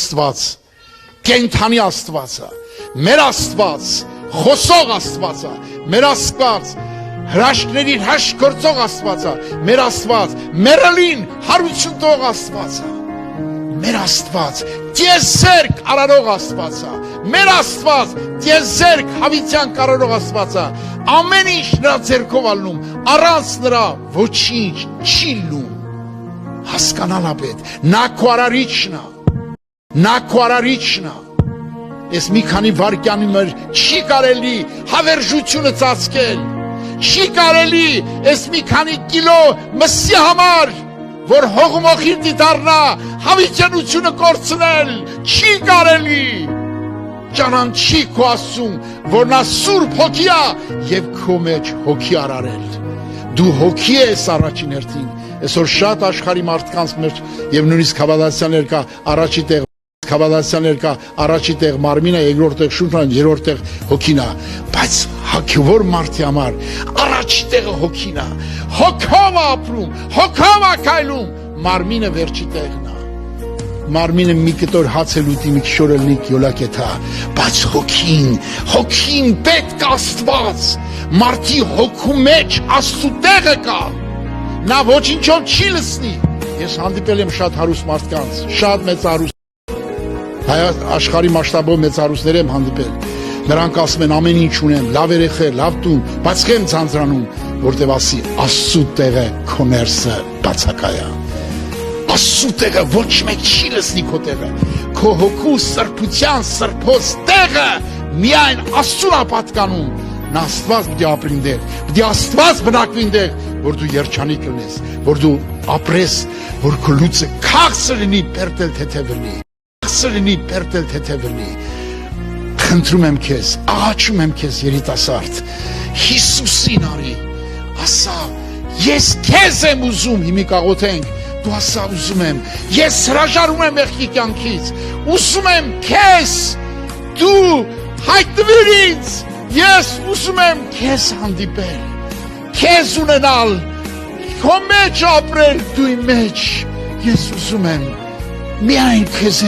Աստված, կենթանի Աստվածը, մեր Աստված, խոսող Աստվածը, մեր Աստված, հրաշքների հրաշք գործող Աստվածը, մեր Աստված, մերելին հարություն տող Աստվածը, մեր Աստված, տիեզերք արարող Աստվածը, մեր Աստված, տիեզերք հավիտյան կարողող Աստվածը, ամեն ինչ նրա ձեռքով ալնում, առանց նրա ոչինչ չի լում, հասկանալ ապետ, նա քո արարիչն է, նա քո արարիչն է, ես մի քանի վայրկյանի մեջ չի կարելի հավերժությունը ծածկել, չի կարելի ես մի քանի կիլո մսի համար, որ հողմոխիր դիտառնա, հավիտյանությունը կորցնել, չի կարելի, ճանաչի քո Աստծուն, որ նա սուրբ հոգի է և քո մեջ հոգի արարել, դու հոգի ես առաջին հերթին, այսօր շատ աշխարհի մարդկանց մեջ և նույնիսկ հավատացյալներ կա առաջի տեղ Քավալասյաններ կա առաջի տեղ մարմինը, երկրորդ տեղ շունչը, երրորդ տեղ հոգին է, բայց հոգևոր մարդի համար առաջի տեղը հոգին է, հոգով է ապրում, հոգով է քայլում, մարմինը վերջի տեղն է, մարմինը մի կտոր հաց էլ ուտի, մի քիչ օր էլ լի յոլակեթա, բայց հոգին պետք է Աստված, մարդի հոգու մեջ Աստծու տեղը կա, նա ոչինչով չի լսնի, ես հանդիպել եմ շատ հարուստ մարդկանց, շատ մեծարուստ աշխարհի մասշտաբով մեծարուսներ եմ հանդիպել, նրանք ասում են ամեն ինչ ունեմ, լավ երեխա, լավ տուն, բայց չեմ ցանցրանում, որտեղ ասի Աստծու տեղը քո ներսը բացակայ է, Աստծու տեղը ոչ մեկ չի լսնի քո տեղը, քո հոգու սրբության սրբոց տեղը միայն Աստծուն է պատկանում, նա Աստված պիտի ապրին դեր, պիտի Աստված բնակվին դեր, որ դու երջանիկ լինես, որ դու ապրես, որ քո լույսը քաղցր լինի, պերտել թեթևնի, սրինի պերտել թեթևնի, խնդրում եմ քեզ, աղաչում եմ քեզ երիտասարդ, Հիսուսին արի, ասա, ես քեզ եմ ուզում, հիմի կաղոթենք, դու ասա ուզում եմ, ես հրաժարվում եմ մեղքի կյանքից, ուզում եմ քեզ, դու հայտնվիր ինձ, ես ուզում եմ քեզ հանդիպել, քեզ ունենալ, քո մեջ ապրել, դու իմ մեջ, ես ուզում եմ, միայն քեզ